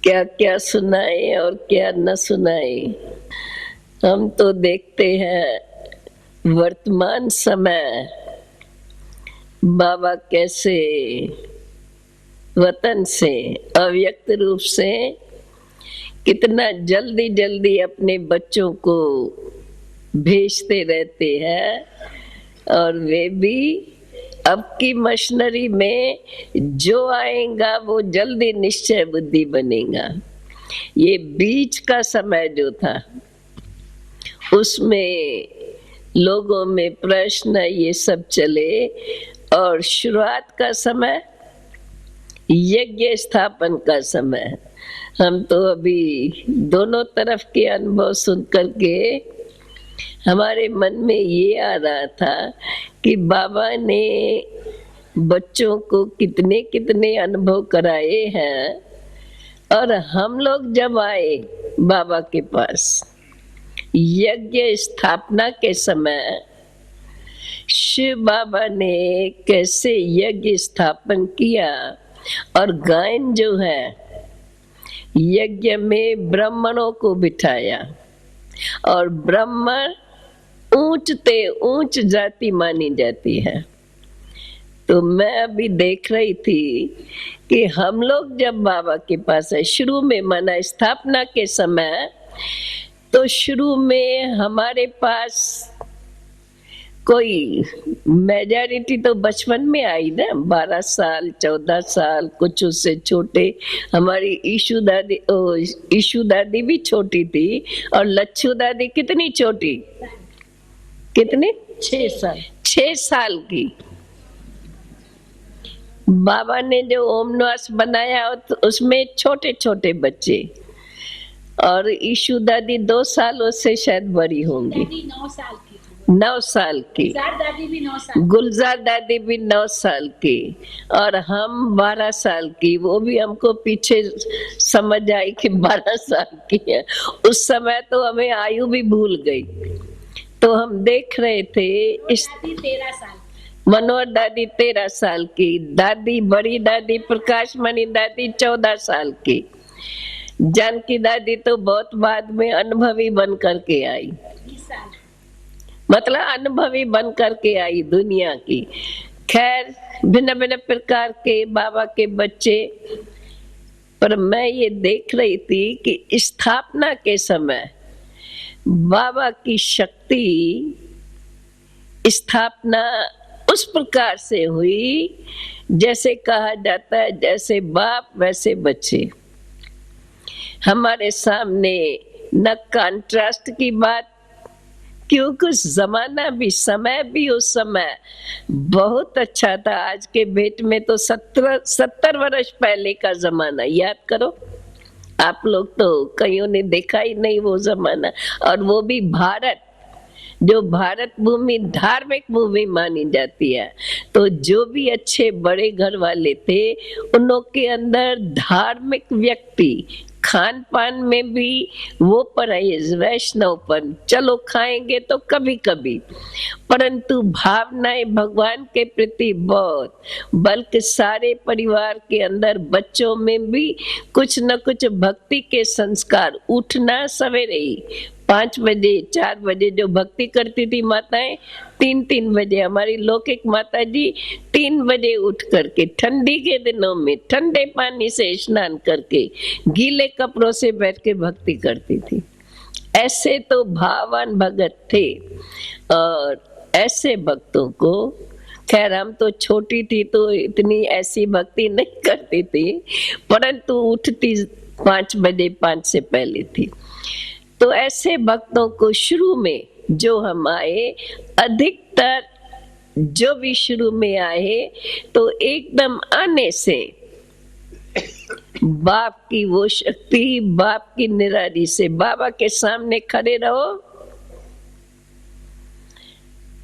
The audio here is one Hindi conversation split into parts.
क्या क्या सुनाए और क्या न सुनाए। हम तो देखते हैं वर्तमान समय बाबा कैसे वतन से अव्यक्त रूप से कितना जल्दी जल्दी अपने बच्चों को भेजते रहते हैं, और वे भी अब की मशीनरी में जो आएगा वो जल्दी निश्चय बुद्धि बनेगा। ये बीच का समय जो था उसमें लोगों में प्रश्न ये सब चले, और शुरुआत का समय यज्ञ स्थापन का समय। हम तो अभी दोनों तरफ के अनुभव सुन करके हमारे मन में ये आ रहा था कि बाबा ने बच्चों को कितने कितने अनुभव कराए हैं, और हम लोग जब आए बाबा के पास यज्ञ स्थापना के समय शिव बाबा ने कैसे यज्ञ स्थापन किया, और गायन जो है यज्ञ में ब्राह्मणों को बिठाया, और ब्राह्मण ऊंचते ऊंच जाति मानी जाती है। तो मैं अभी देख रही थी कि हम लोग जब बाबा के पास है शुरू में माना स्थापना के समय, तो शुरू में हमारे पास कोई मेजॉरिटी तो बचपन में आई ना, 12 साल 14 साल, कुछ उससे छोटे। हमारी ईशु दादी भी छोटी थी, और लच्छू दादी कितनी छोटी, कितनी 6 साल की। बाबा ने जो ओमनिवास बनाया तो उसमें छोटे छोटे बच्चे, और ईशु दादी 2 सालों से शायद बड़ी होंगी, 9 साल की। गुलजार दादी भी 9 साल की, और हम 12 साल की। वो भी हमको पीछे समझ आई कि 12 साल की है। उस समय तो हमें आयु भी भूल गई। तो हम देख रहे थे इस 13 साल, मनोहर दादी 13 साल की, दादी बड़ी दादी प्रकाश मणि दादी 14 साल की, जानकी दादी तो बहुत बाद में अनुभवी बन करके आई, 20 साल, मतलब अनुभवी बन करके आई दुनिया की। खैर भिन्न भिन्न प्रकार के बाबा के बच्चे। पर मैं ये देख रही थी कि स्थापना के समय बाबा की शक्ति स्थापना उस प्रकार से हुई जैसे कहा जाता है जैसे बाप वैसे बच्चे। हमारे सामने न कंट्रास्ट की बात, क्योंकि जमाना भी समय भी उस समय बहुत अच्छा था। आज के भेंट में तो 70 वर्ष पहले का जमाना याद करो। आप लोग तो कईयों ने देखा ही नहीं वो जमाना, और वो भी भारत, जो भारत भूमि धार्मिक भूमि मानी जाती है। तो जो भी अच्छे बड़े घर वाले थे उनों के अंदर धार्मिक व्यक्ति, खान पान में भी वो परहेज, वैष्णवपन, चलो खाएंगे तो कभी कभी, परंतु भावनाएं भगवान के प्रति बहुत, बल्कि सारे परिवार के अंदर बच्चों में भी कुछ न कुछ भक्ति के संस्कार। उठना सवेरे ही 5 बजे 4 बजे जो भक्ति करती थी माताएं, 3 बजे हमारी लौकिक माता जी 3 बजे उठ करके ठंडी के दिनों में ठंडे पानी से स्नान करके गीले कपड़ों से बैठ के भक्ति करती थी। ऐसे तो भावान भगत थे, और ऐसे भक्तों को, खैर हम तो छोटी थी तो इतनी ऐसी भक्ति नहीं करती थी, परंतु उठती 5 बजे 5 से पहले थी। तो ऐसे भक्तों को शुरू में जो हम आए, अधिकतर जो भी शुरू में आए तो एकदम आने से बाप की वो शक्ति, बाप की निरारी से, बाबा के सामने खड़े रहो,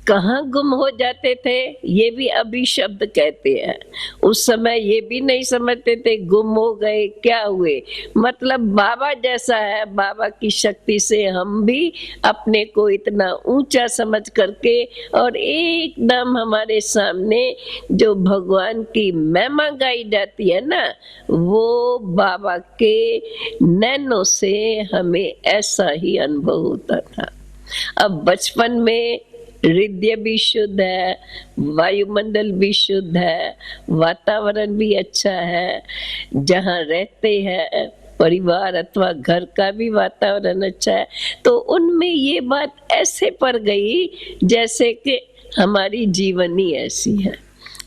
कहाँ गुम हो जाते थे, ये भी अभी शब्द कहते हैं। उस समय ये भी नहीं समझते थे गुम हो गए क्या हुए, मतलब बाबा जैसा है, बाबा की शक्ति से हम भी अपने को इतना ऊंचा समझ करके और एकदम हमारे सामने जो भगवान की महिमा गाई जाती है ना, वो बाबा के नैनों से हमें ऐसा ही अनुभव होता था। अब बचपन में हृदय भी शुद्ध है, वायुमंडल भी शुद्ध है, वातावरण भी अच्छा है, जहाँ रहते हैं परिवार अथवा घर का भी वातावरण अच्छा है, तो उनमें ये बात ऐसे पड़ गई जैसे कि हमारी जीवनी ऐसी है।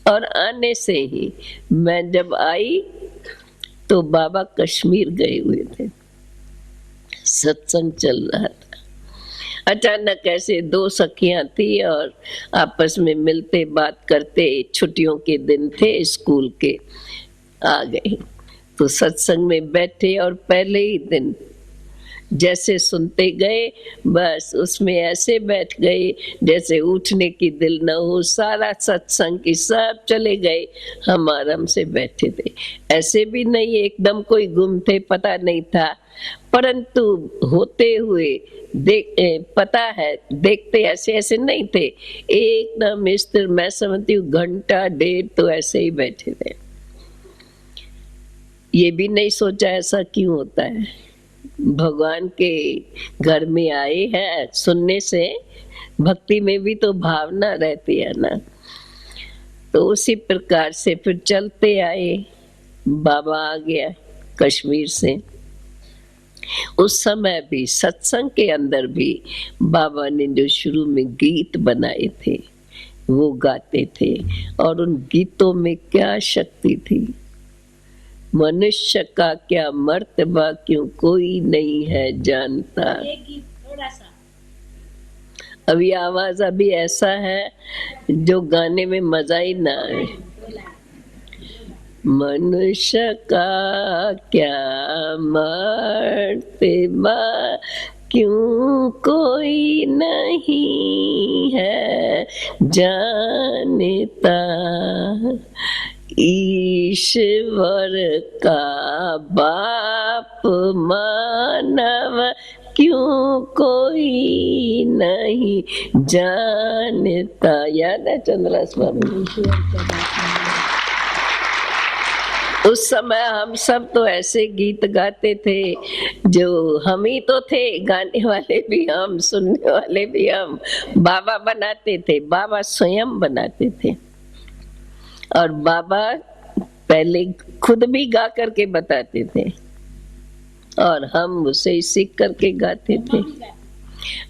और आने से ही मैं जब आई तो बाबा कश्मीर गए हुए थे, सत्संग चल रहा था। अचानक ऐसे दो सखियां थी और आपस में मिलते बात करते, छुट्टियों के दिन थे स्कूल के, आ गए तो सत्संग में बैठे और पहले ही दिन जैसे सुनते गए बस उसमें ऐसे बैठ गए जैसे उठने की दिल न हो। सारा सत्संग की सब चले गए, हम आराम से बैठे थे। ऐसे भी नहीं एकदम कोई गुम थे, पता नहीं था, परंतु होते हुए पता है, देखते ऐसे ऐसे नहीं थे, एकदम स्थिर। मैं समझती हूँ घंटा डेढ़ तो ऐसे ही बैठे थे। ये भी नहीं सोचा ऐसा क्यों होता है, भगवान के घर में आए हैं, सुनने से भक्ति में भी तो भावना रहती है ना। तो उसी प्रकार से फिर चलते आए, बाबा आ गया कश्मीर से। उस समय भी सत्संग के अंदर भी बाबा ने जो शुरू में गीत बनाए थे वो गाते थे, और उन गीतों में क्या शक्ति थी। मनुष्य का क्या मर्तबा क्यों कोई नहीं है जानता। अभी आवाज अभी ऐसा है जो गाने में मजा ही ना आए। मनुष्य का क्या मर्तबा क्यों कोई नहीं है जानता, ईश्वर का बाप मानव क्यों कोई नहीं जानता। याद है चंद्रा स्वामी? उस समय हम सब तो ऐसे गीत गाते थे जो हम ही तो थे, गाने वाले भी हम, सुनने वाले भी हम। बाबा बनाते थे, बाबा स्वयं बनाते थे, और बाबा पहले खुद भी गा करके बताते थे और हम उसे सीख करके गाते थे।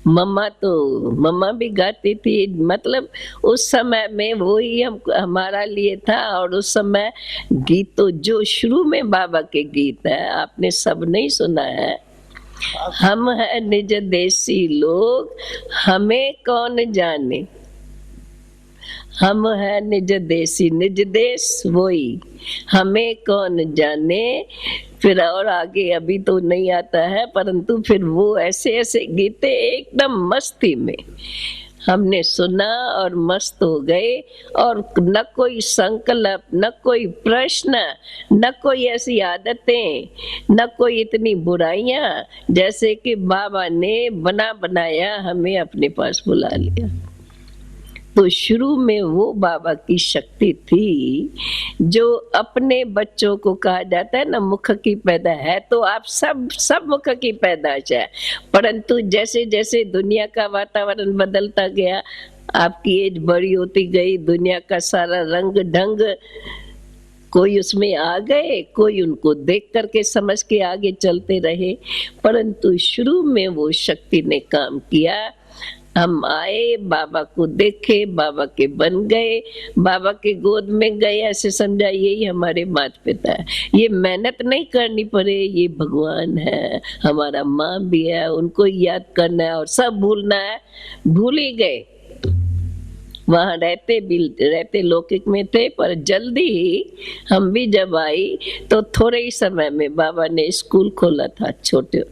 मम्मा भी गाती थी, मतलब उस समय में वो ही हमारा लिए था। और उस समय गीत तो जो शुरू में बाबा के गीत है आपने सब नहीं सुना है। हम है निज देसी लोग हमें कौन जाने, हम है निज देसी, निज देश वही हमें कौन जाने। फिर और आगे अभी तो नहीं आता है, परंतु फिर वो ऐसे ऐसे गीते एकदम मस्ती में हमने सुना और मस्त हो गए। और न कोई संकल्प, न कोई प्रश्न, न कोई ऐसी आदतें, न कोई इतनी बुराइयां, जैसे कि बाबा ने बना बनाया हमें अपने पास बुला लिया। तो शुरू में वो बाबा की शक्ति थी जो अपने बच्चों को कहा जाता है ना मुख की पैदा है, तो आप सब मुख की पैदाइश है। परंतु जैसे जैसे दुनिया का वातावरण बदलता गया, आपकी एज बड़ी होती गई, दुनिया का सारा रंग ढंग कोई उसमें आ गए, कोई उनको देख करके समझ के आगे चलते रहे। परंतु शुरू में वो शक्ति ने काम किया। हम आए, बाबा को देखे, बाबा के बन गए, बाबा के गोद में गए, ऐसे समझा यही हमारे माता पिता है। ये मेहनत नहीं करनी पड़े, ये भगवान है, हमारा माँ भी है, उनको याद करना है और सब भूलना है। भूल ही गए, वहाँ रहते लौकिक में थे, पर जल्दी ही हम भी जब आई तो थोड़े ही समय में बाबा ने स्कूल खोला था, छोटे,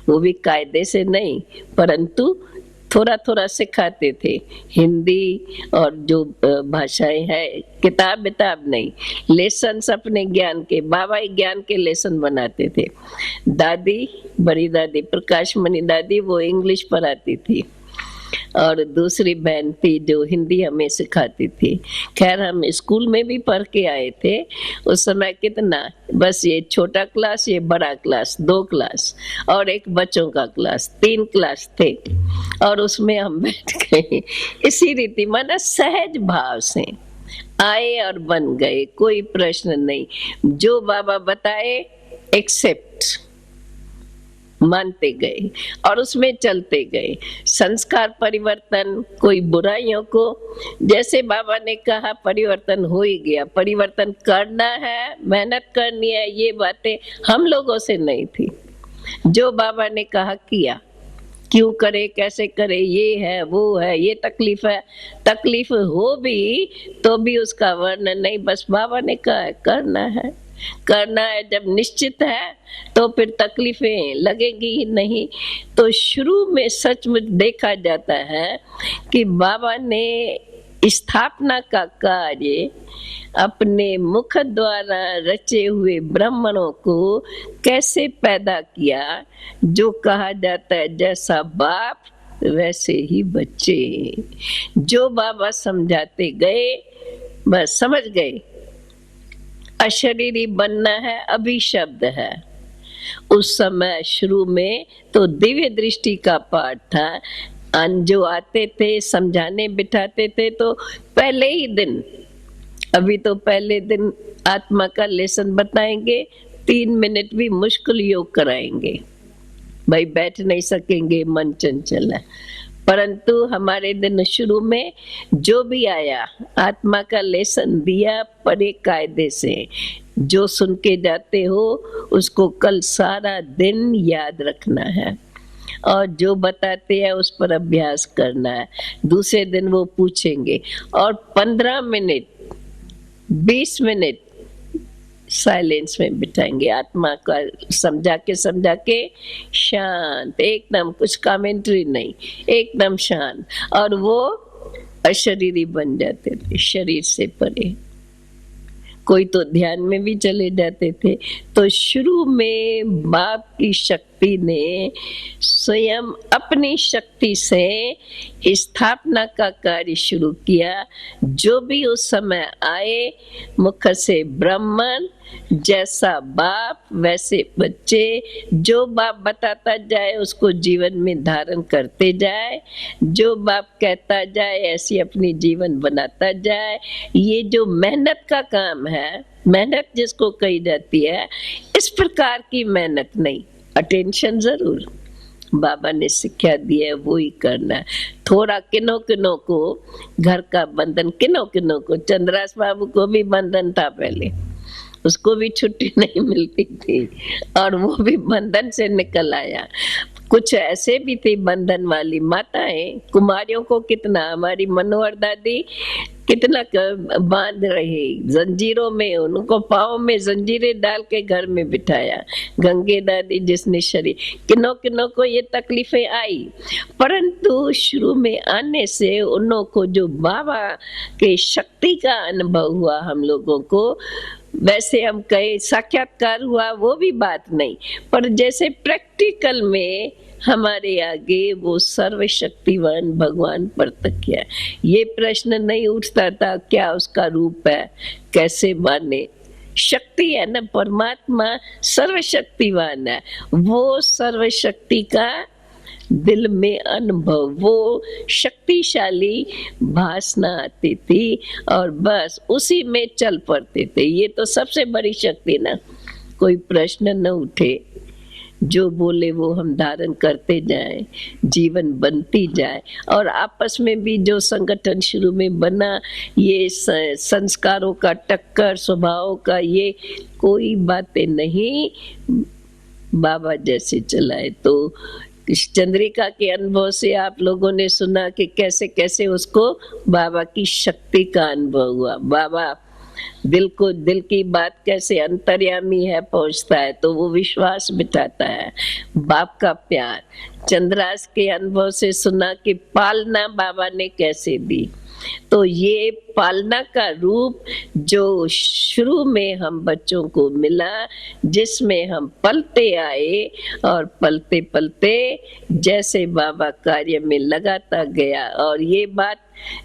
वो भी कायदे से नहीं, परंतु थोड़ा थोड़ा सिखाते थे, हिंदी और जो भाषाएं हैं, किताब विताब नहीं, लेसन्स अपने ज्ञान के, बाबा ही ज्ञान के लेसन बनाते थे। दादी, बड़ी दादी प्रकाश मणि दादी, वो इंग्लिश पढ़ाती थी और दूसरी बहन थी जो हिंदी हमें सिखाती थी। खैर हम स्कूल में भी पढ़ के आए थे उस समय, कितना बस ये छोटा क्लास, ये बड़ा क्लास, 2 क्लास और एक बच्चों का क्लास, 3 क्लास थे और उसमें हम बैठ गए इसी रीति, माना सहज भाव से आए और बन गए, कोई प्रश्न नहीं। जो बाबा बताए एक्सेप्ट, मानते गए और उसमें चलते गए। संस्कार परिवर्तन, कोई बुराइयों को, जैसे बाबा ने कहा परिवर्तन हो ही गया, परिवर्तन करना है, मेहनत करनी है, ये बातें हम लोगों से नहीं थी। जो बाबा ने कहा किया, क्यों करे, कैसे करे, ये है, वो है, ये तकलीफ है, तकलीफ हो भी तो भी उसका वर्णन नहीं, बस बाबा ने कहा है करना है, करना है। जब निश्चित है तो फिर तकलीफें लगेंगी ही नहीं। तो शुरू में सचमुच देखा जाता है कि बाबा ने स्थापना का कार्य अपने मुख द्वारा रचे हुए ब्राह्मणों को कैसे पैदा किया, जो कहा जाता है जैसा बाप वैसे ही बच्चे। जो बाबा समझाते गए बस समझ गए, अशरीरी बनना है, अभी शब्द है। उस समय शुरू में तो दिव्य दृष्टि का पाठ था, जो आते थे समझाने बिठाते थे तो पहले ही दिन, अभी तो पहले दिन आत्मा का लेसन बताएंगे, 3 मिनट भी मुश्किल योग कराएंगे, भाई बैठ नहीं सकेंगे, मन चंचल है। परंतु हमारे दिन शुरू में जो भी आया आत्मा का लेसन दिया बड़े कायदे से, जो सुन के जाते हो उसको कल सारा दिन याद रखना है और जो बताते हैं उस पर अभ्यास करना है। दूसरे दिन वो पूछेंगे और 15 मिनट 20 मिनट साइलेंस में बिठाएंगे, आत्मा का समझा के शांत, एकदम कुछ कमेंट्री नहीं, एकदम शांत, और वो अशरीरी बन जाते थे, शरीर से परे। कोई तो ध्यान में भी चले जाते थे। तो शुरू में बाप की शक्ति ने स्वयं अपनी शक्ति से स्थापना का कार्य शुरू किया। जो भी उस समय आए, मुख से ब्राह्मण, जैसा बाप वैसे बच्चे, जो बाप बताता जाए उसको जीवन में धारण करते जाए, जो बाप कहता जाए ऐसी अपनी जीवन बनाता जाए। ये जो मेहनत का काम है, मेहनत जिसको कही जाती है, इस प्रकार की मेहनत नहीं, अटेंशन जरूर बाबा ने शिक्षा दी है वो ही करना है। थोड़ा किनो किनो को घर का बंधन, किनो किनो को, चंद्रास बाबू को भी बंधन था पहले, उसको भी छुट्टी नहीं मिलती थी और वो भी बंधन से निकल आया। कुछ ऐसे भी थे बंधन वाली माताएं, कुमारियों को कितना, हमारी मनोहर दादी कितना बांध रही जंजीरों में, उनको पाँव में जंजीरें डाल के घर में बिठाया। गंगे दादी जिसने शरीर, किन्नो किन्नो को ये तकलीफें आई, परंतु शुरू में आने से उन को जो बाबा के शक्ति का अनुभव हुआ हम लोगों को, वैसे हम कहे साक्षात्कार हुआ वो भी बात नहीं, पर जैसे प्रैक्टिकल में हमारे आगे वो सर्वशक्तिवान भगवान प्रत्यक्ष है। ये प्रश्न नहीं उठता था क्या उसका रूप है, कैसे माने, शक्ति है ना, परमात्मा सर्वशक्तिवान है। वो सर्वशक्ति का दिल में अनुभव, वो शक्तिशाली भासना आती थी और बस उसी में चल पड़ते थे। ये तो सबसे बड़ी शक्ति ना, कोई प्रश्न न उठे, जो बोले वो हम धारण करते जाएं, जीवन बनती जाए। और आपस में भी जो संगठन शुरू में बना, ये संस्कारों का टक्कर, स्वभाव का, ये कोई बातें नहीं, बाबा जैसे चलाए। तो इस चंद्रिका के अनुभव से आप लोगों ने सुना कि कैसे कैसे उसको बाबा की शक्ति का अनुभव हुआ। बाबा दिल को, दिल की बात कैसे अंतर्यामी है पहुंचता है, तो वो विश्वास बिठाता है। बाप का प्यार, चंद्रास के अनुभव से सुना कि पालना बाबा ने कैसे दी। तो ये पालना का रूप जो शुरू में हम बच्चों को मिला, जिसमें हम पलते आए और पलते पलते जैसे बाबा कार्य में लगाता गया, और ये बात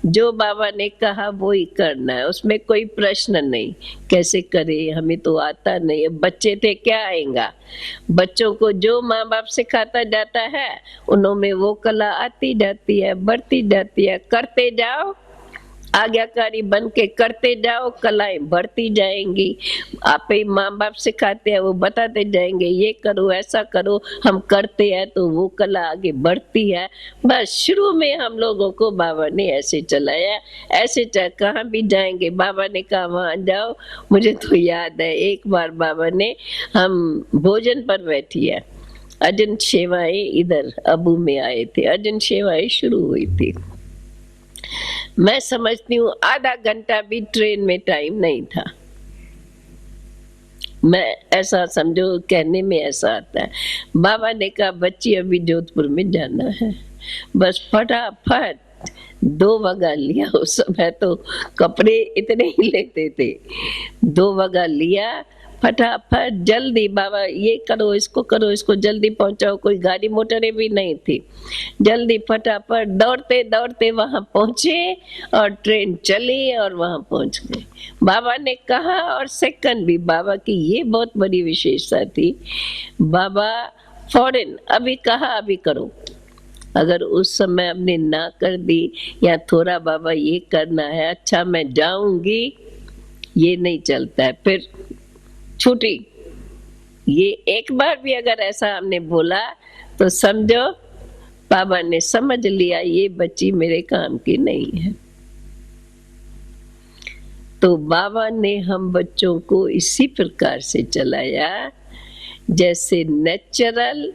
जो बाबा ने कहा वो ही करना है, उसमें कोई प्रश्न नहीं कैसे करे, हमें तो आता नहीं। बच्चे थे, क्या आएगा। बच्चों को जो माँ बाप सिखाता जाता है उनमें वो कला आती जाती है, बढ़ती जाती है। करते जाओ, आज्ञाकारी बन के करते जाओ, कलाएं बढ़ती जाएंगी। आप ही माँ बाप सिखाते हैं, वो बताते जाएंगे ये करो, ऐसा करो, हम करते हैं तो वो कला आगे बढ़ती है। बस शुरू में हम लोगों को बाबा ने ऐसे चलाया, ऐसे कहाँ भी जाएंगे बाबा ने कहा वहां जाओ। मुझे तो याद है एक बार बाबा ने, हम भोजन पर बैठी है, अजन सेवाएं इधर अबू में आए थे, अजन सेवाएं शुरू हुई थी। मैं समझती हूँ आधा घंटा भी ट्रेन में टाइम नहीं था। मैं ऐसा समझो, कहने में ऐसा आता है। बाबा ने कहा बच्ची अभी जोधपुर में जाना है, बस फटाफट 2 वगा लिया। उस समय तो कपड़े इतने ही लेते थे, 2 वगा लिया, फटाफट जल्दी बाबा ये करो, इसको करो, इसको जल्दी पहुंचाओ। कोई गाड़ी मोटरें भी नहीं थी, जल्दी फटाफट दौड़ते दौड़ते वहां पहुंचे और ट्रेन चली और वहां पहुंच गए। बाबा ने कहा, और सेकंड भी बाबा की ये बहुत बड़ी विशेषता थी, बाबा फौरन अभी कहा अभी करो। अगर उस समय हमने ना कर दी या थोड़ा बाबा ये करना है, अच्छा मैं जाऊंगी, ये नहीं चलता है, फिर छुट्टी। ये एक बार भी अगर ऐसा हमने बोला तो समझो बाबा ने समझ लिया ये बच्ची मेरे काम की नहीं है। तो बाबा ने हम बच्चों को इसी प्रकार से चलाया जैसे नेचुरल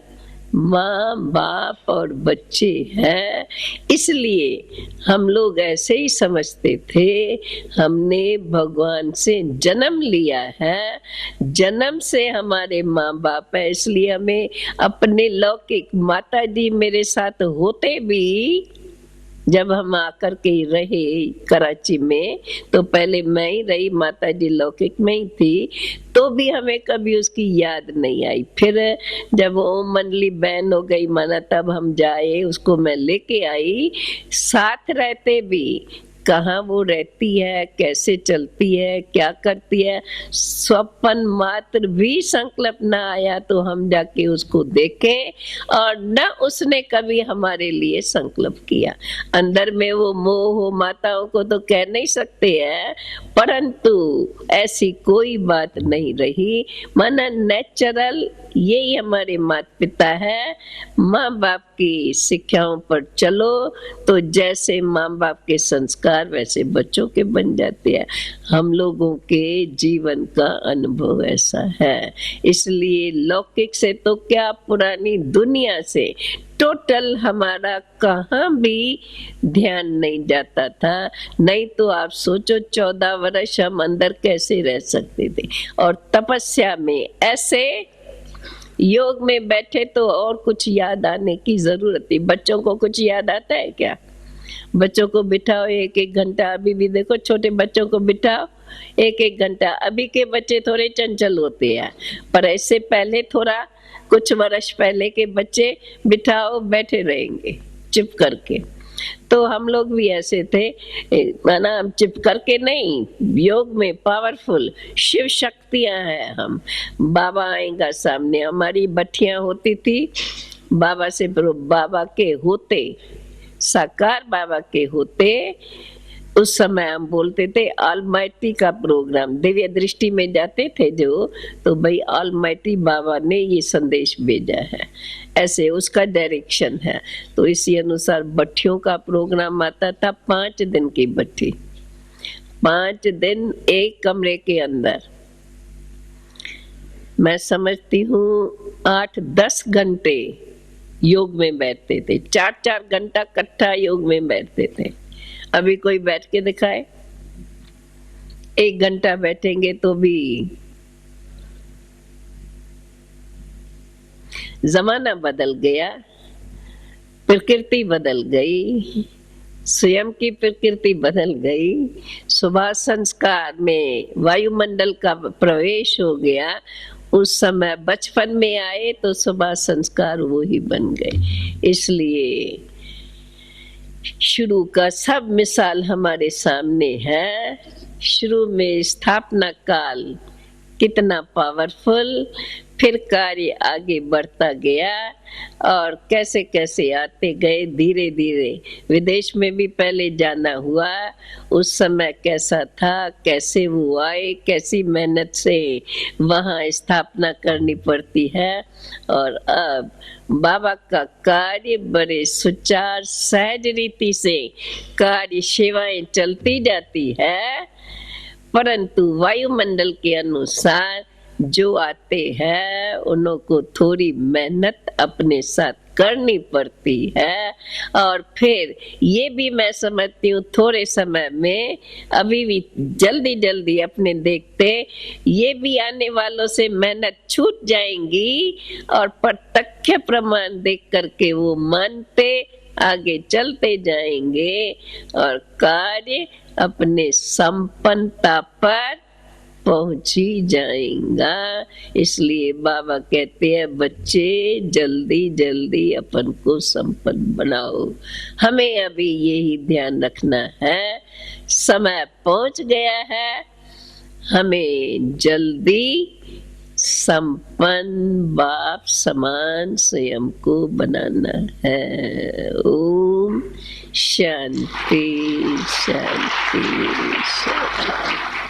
माँ बाप और बच्चे हैं। इसलिए हम लोग ऐसे ही समझते थे, हमने भगवान से जन्म लिया है, जन्म से हमारे माँ बाप है, इसलिए हमें अपने लौकिक, माता जी मेरे साथ होते भी जब हम आकर के रहे कराची में, तो पहले मैं ही रही, माता जी लौकिक में ही थी, तो भी हमें कभी उसकी याद नहीं आई। फिर जब वो मंडली बैन हो गई माना, तब हम जाए, उसको मैं लेके आई, साथ रहते भी कहाँ वो रहती है, कैसे चलती है, क्या करती है, स्वप्न मात्र भी संकल्प न आया तो हम जाके उसको देखें, और न उसने कभी हमारे लिए संकल्प किया। अंदर में वो मोह हो, माताओं को तो कह नहीं सकते हैं, परंतु ऐसी कोई बात नहीं रही। माना नेचुरल, यही हमारे माता पिता है। माँ बाप की शिक्षाओं पर चलो तो जैसे माँ बाप के संस्कार वैसे बच्चों के बन जाते हैं। हम लोगों के जीवन का अनुभव ऐसा है, इसलिए लौकिक से तो क्या, पुरानी दुनिया से टोटल हमारा कहाँ भी ध्यान नहीं जाता था। नहीं तो आप सोचो 14 वर्ष हम अंदर कैसे रह सकते थे, और तपस्या में ऐसे योग में बैठे तो और कुछ याद आने की जरूरत थी। बच्चों को कुछ याद आता है क्या? बच्चों को बिठाओ 1-1 घंटा, अभी भी देखो छोटे बच्चों को बिठाओ 1-1 घंटा। अभी के बच्चे थोड़े चंचल होते हैं, पर ऐसे पहले थोड़ा कुछ वर्ष पहले के बच्चे बिठाओ बैठे रहेंगे चुप करके। तो हम लोग भी ऐसे थे, माना हम चिप करके नहीं, योग में पावरफुल शिव शक्तियां हैं हम। बाबा आएगा सामने, हमारी बट्टियां होती थी बाबा से, बाबा के होते, साकार बाबा के होते, उस समय हम बोलते थे ऑलमाइटी का प्रोग्राम, दिव्य दृष्टि में जाते थे जो, तो भाई ऑलमाइटी बाबा ने ये संदेश भेजा है, ऐसे उसका डायरेक्शन है। तो इसी अनुसार बट्टियों का प्रोग्राम आता था, 5 दिन की बट्टी, 5 दिन एक कमरे के अंदर। मैं समझती हूँ 8-10 घंटे योग में बैठते थे, 4-4 घंटा इकट्ठा योग में बैठते थे। अभी कोई बैठ के दिखाए? 1 घंटा बैठेंगे तो भी जमाना बदल गया, प्रकृति बदल गई, स्वयं की प्रकृति बदल गई। सुबह संस्कार में वायुमंडल का प्रवेश हो गया। उस समय बचपन में आए तो सुबह संस्कार वो ही बन गए। इसलिए शुरू का सब मिसाल हमारे सामने है। शुरू में स्थापना काल कितना पावरफुल, फिर कार्य आगे बढ़ता गया और कैसे कैसे आते गए। धीरे धीरे विदेश में भी पहले जाना हुआ, उस समय कैसा था, कैसे वो आए, कैसी मेहनत से वहाँ स्थापना करनी पड़ती है। और अब बाबा का कार्य बड़े सुचार सहज रीति से कार्य सेवाएं चलती जाती है, परंतु वायुमंडल के अनुसार जो आते हैं उनको थोड़ी मेहनत अपने साथ करनी पड़ती है। और फिर ये भी मैं समझती हूँ थोड़े समय में, अभी भी जल्दी जल्दी अपने देखते ये भी आने वालों से मेहनत छूट जाएंगी और प्रत्यक्ष प्रमाण देख करके वो मानते आगे चलते जाएंगे और कार्य अपने संपन्नता पर पहुंची जाएगा। इसलिए बाबा कहते हैं बच्चे जल्दी जल्दी अपन को संपन्न बनाओ। हमें अभी यही ध्यान रखना है, समय पहुंच गया है, हमें जल्दी संपन्न बाप समान स्वयं को बनाना है। ओम शांति शांति शांति।